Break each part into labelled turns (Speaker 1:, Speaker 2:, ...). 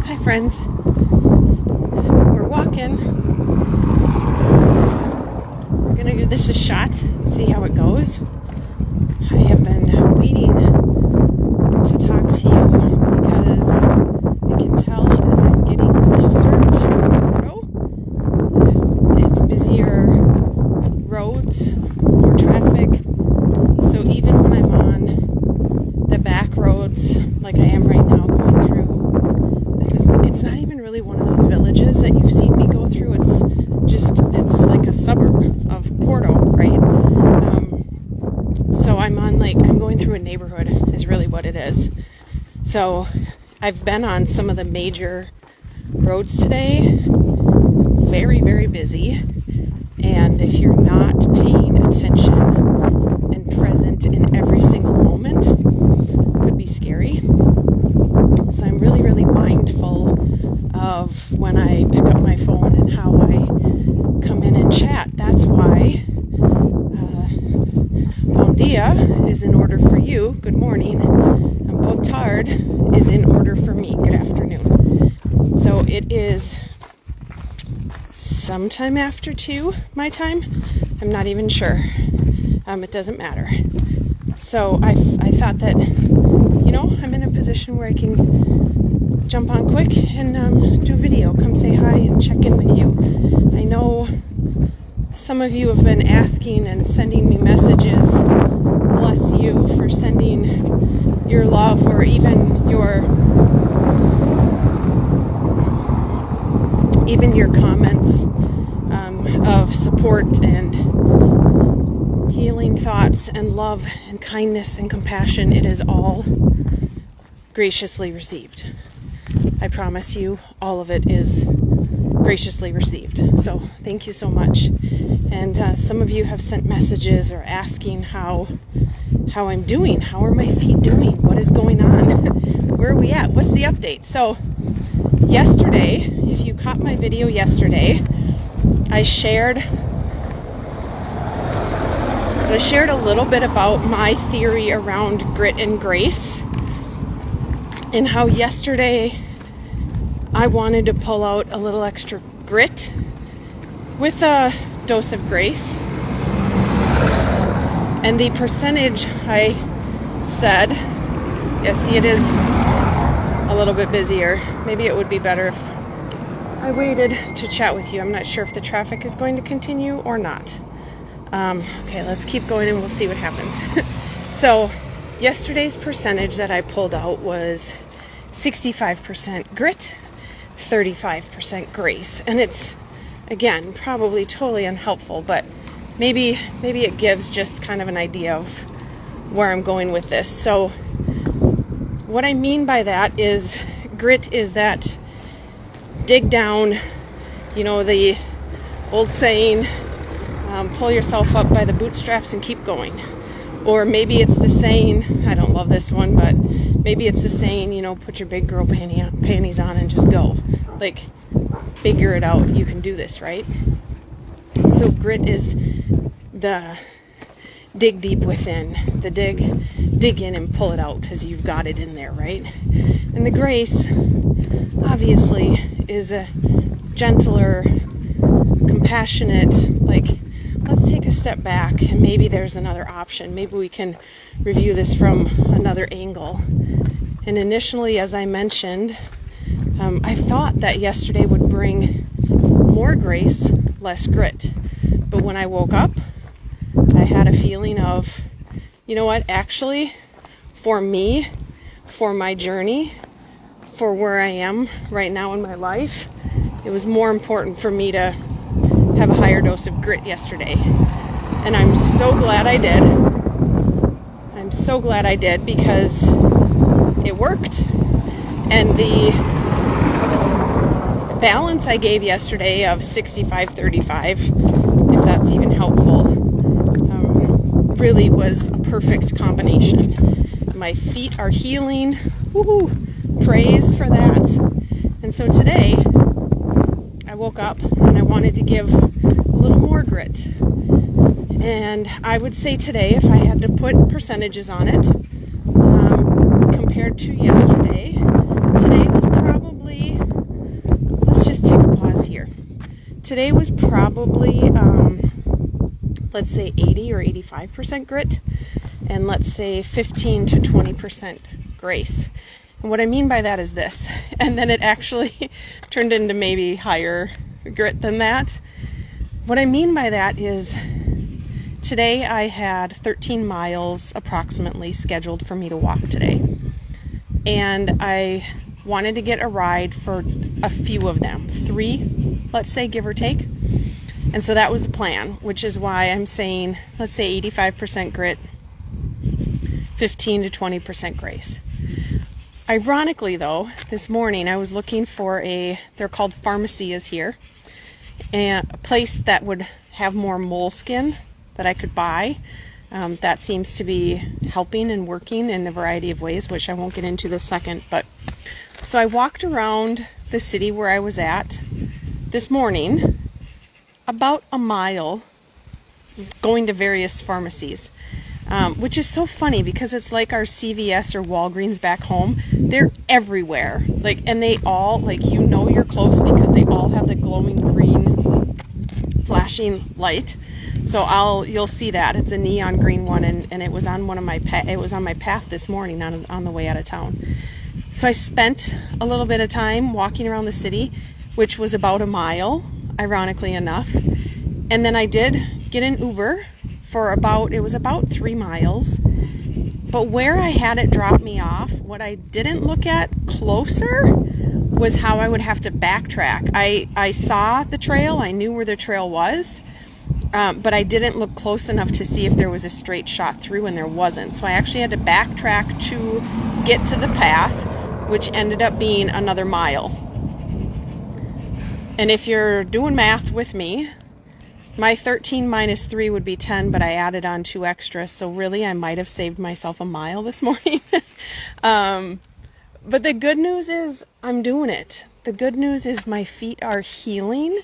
Speaker 1: Hi friends, we're walking. We're gonna give this a shot, see how it goes. I have been waiting to talk to you because I can tell as I'm getting closer to Camino, it's busier roads, more traffic. So even when I'm on the back roads like I am right now going through, it's not even really one of those villages that you've seen me go through. It's like a suburb of Porto, right? So I'm going through a neighborhood is really what it is. So I've been on some of the major roads today, very, very busy. And if you're not paying attention and present in every single moment, it could be scary. So I'm really, really mindful of when I pick up my phone and how I come in and chat. That's why bon dia is in order for you, good morning, and bon tard is in order for me, good afternoon. So it is sometime after 2 my time. I'm not even sure. It doesn't matter. So I thought that, I'm in a position where I can jump on quick and do a video. Come say hi and check in with you. I know some of you have been asking and sending me messages. Bless you for sending your love or even your comments of support and healing thoughts and love and kindness and compassion. It is all graciously received. I promise you, all of it is graciously received. So thank you so much. And some of you have sent messages or asking how I'm doing. How are my feet doing? What is going on? Where are we at? What's the update? So yesterday, if you caught my video yesterday, I shared a little bit about my theory around grit and grace, and how yesterday I wanted to pull out a little extra grit with a dose of grace. And the percentage I said, yes, see, it is a little bit busier. Maybe it would be better if I waited to chat with you. I'm not sure if the traffic is going to continue or not. Okay, let's keep going and we'll see what happens. So yesterday's percentage that I pulled out was 65% grit, 35% grace. And it's, again, probably totally unhelpful, but maybe it gives just kind of an idea of where I'm going with this. So what I mean by that is grit is that dig down, the old saying, pull yourself up by the bootstraps and keep going. Or maybe it's the saying, I don't love this one, but maybe it's the saying, put your big girl panties on and just go. Like, figure it out. You can do this, right? So grit is the dig deep within, the dig in and pull it out because you've got it in there, right? And the grace, obviously, is a gentler, compassionate, let's take a step back and maybe there's another option. Maybe we can review this from another angle. And initially, as I mentioned, I thought that yesterday would bring more grace, less grit. But when I woke up, I had a feeling of, actually, for me, for my journey, for where I am right now in my life, it was more important for me to have a higher dose of grit yesterday. And I'm so glad I did. I'm so glad I did because it worked. And the balance I gave yesterday of 65-35, if that's even helpful, really was a perfect combination. My feet are healing. Woohoo! Praise for that. And so today, I woke up and I wanted to give a little more grit. And I would say today, if I had to put percentages on it, compared to yesterday, today was probably Today was probably, let's say 80 or 85% grit, and let's say 15 to 20% grace. And what I mean by that is this, and then it actually turned into maybe higher grit than that. What I mean by that is today I had 13 miles approximately scheduled for me to walk today. And I wanted to get a ride for a few of them, 3, let's say, give or take. And so that was the plan, which is why I'm saying, let's say 85% grit, 15 to 20% grace. Ironically though, this morning I was looking for they're called pharmacies here, and a place that would have more moleskin that I could buy. That seems to be helping and working in a variety of ways, which I won't get into this second. But so I walked around the city where I was at this morning, about a mile, going to various pharmacies, which is so funny because it's like our CVS or Walgreens back home. They're everywhere, and they all, you're close because they all have the glowing green flashing light. So you'll see that it's a neon green one, and it was on it was on my path this morning on the way out of town. So I spent a little bit of time walking around the city, which was about a mile, ironically enough. And then I did get an Uber for about 3 miles. But where I had it drop me off, what I didn't look at closer was how I would have to backtrack. I saw the trail, I knew where the trail was, but I didn't look close enough to see if there was a straight shot through, and there wasn't. So I actually had to backtrack to get to the path, which ended up being another mile. And if you're doing math with me, my 13 minus 3 would be 10, but I added on 2 extras. So really, I might have saved myself a mile this morning. But the good news is I'm doing it. The good news is my feet are healing.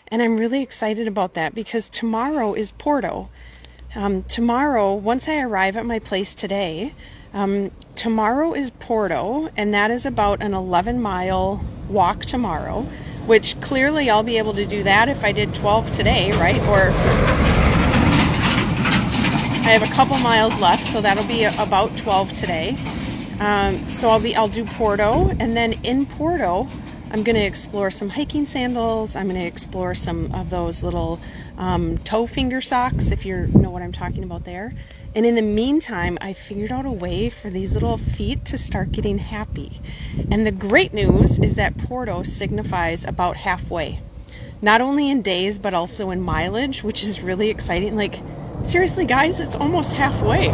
Speaker 1: And I'm really excited about that because tomorrow is Porto. Tomorrow, once I arrive at my place today, tomorrow is Porto, and that is about an 11-mile walk tomorrow, which clearly I'll be able to do that if I did 12 today, right? Or I have a couple miles left, so that'll be about 12 today. So I'll do Porto, and then in Porto, I'm going to explore some hiking sandals. I'm going to explore some of those little toe finger socks, if you know what I'm talking about there. And in the meantime, I figured out a way for these little feet to start getting happy. And the great news is that Porto signifies about halfway. Not only in days, but also in mileage, which is really exciting. Seriously, guys, it's almost halfway.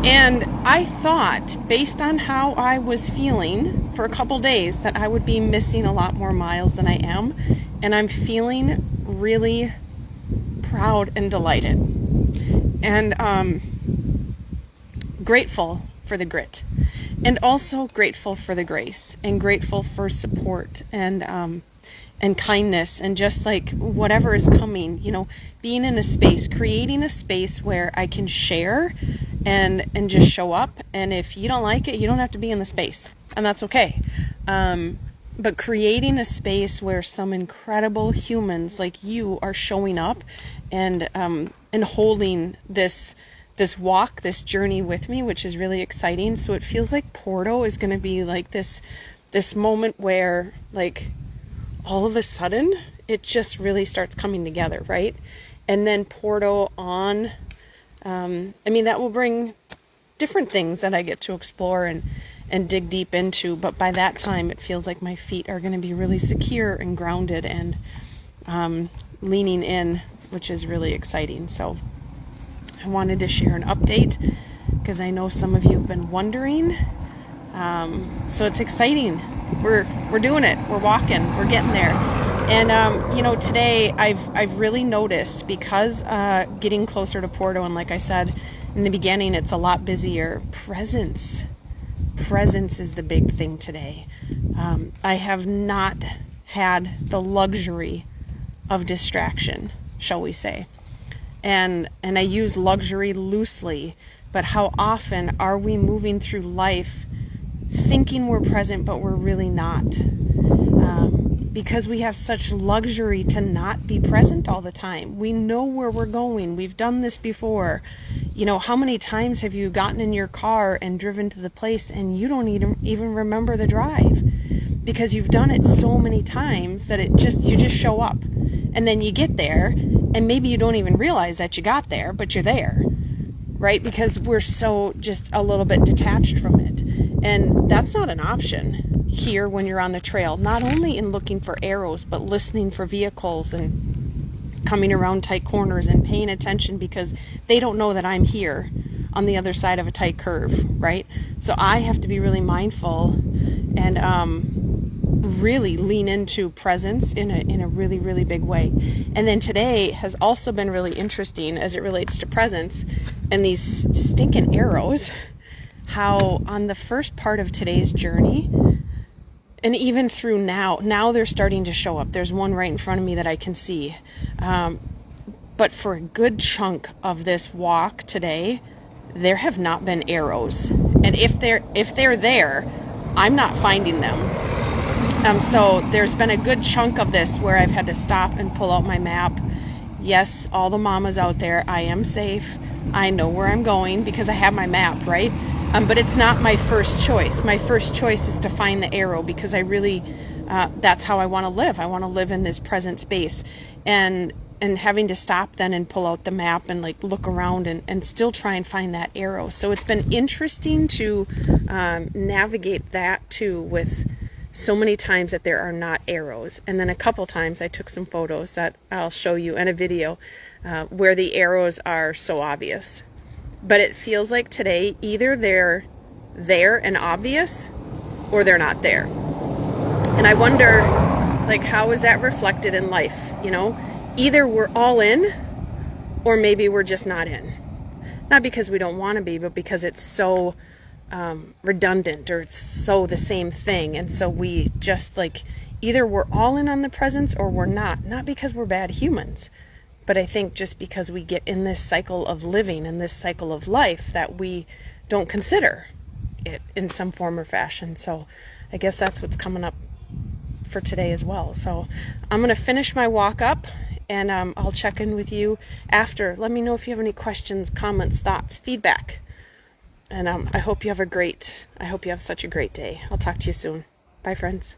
Speaker 1: And I thought, based on how I was feeling for a couple days, that I would be missing a lot more miles than I am. And I'm feeling really proud and delighted. And grateful for the grit. And also grateful for the grace. And grateful for support and kindness. And just whatever is coming, being in a space, creating a space where I can share and just show up. And if you don't like it, you don't have to be in the space, and that's okay. But creating a space where some incredible humans like you are showing up and holding this walk, this journey with me, which is really exciting. So it feels like Porto is going to be this moment where all of a sudden it just really starts coming together, right? And then Porto on, that will bring different things that I get to explore and dig deep into. But by that time, it feels like my feet are going to be really secure and grounded and leaning in, which is really exciting. So I wanted to share an update because I know some of you have been wondering. So it's exciting. We're doing it. We're walking. We're getting there. And today I've really noticed, because getting closer to Porto, and like I said in the beginning, it's a lot busier. Presence is the big thing today. I have not had the luxury of distraction, shall we say. And I use luxury loosely, but how often are we moving through life thinking we're present, but we're really not? because we have such luxury to not be present all the time. We know where we're going. We've done this before. You know, how many times have you gotten in your car and driven to the place and you don't even remember the drive? Because you've done it so many times that you just show up. And then you get there and maybe you don't even realize that you got there, but you're there, right? Because we're so just a little bit detached from it. And that's not an option here when you're on the trail, not only in looking for arrows, but listening for vehicles and coming around tight corners and paying attention because they don't know that I'm here on the other side of a tight curve, right? So I have to be really mindful and really lean into presence in a really, really big way. And then today has also been really interesting as it relates to presence and these stinking arrows, how on the first part of today's journey, and even through now they're starting to show up. There's one right in front of me that I can see. But for a good chunk of this walk today, there have not been arrows. And if they're there, I'm not finding them. So there's been a good chunk of this where I've had to stop and pull out my map. Yes, all the mamas out there, I am safe. I know where I'm going because I have my map, right? But it's not my first choice. My first choice is to find the arrow because I really, that's how I want to live. I want to live in this present space. And having to stop then and pull out the map and like look around and still try and find that arrow. So it's been interesting to navigate that too, with so many times that there are not arrows. And then a couple times I took some photos that I'll show you in a video where the arrows are so obvious. But it feels like today either they're there and obvious or they're not there. And I wonder, like, how is that reflected in life? You know, either we're all in or maybe we're just not in. Not because we don't want to be, but because it's so redundant or it's so the same thing. And so we just like, either we're all in on the presence or we're not because we're bad humans. But I think just because we get in this cycle of living and this cycle of life that we don't consider it in some form or fashion. So I guess that's what's coming up for today as well. So I'm going to finish my walk up and I'll check in with you after. Let me know if you have any questions, comments, thoughts, feedback. And I hope you have such a great day. I'll talk to you soon. Bye, friends.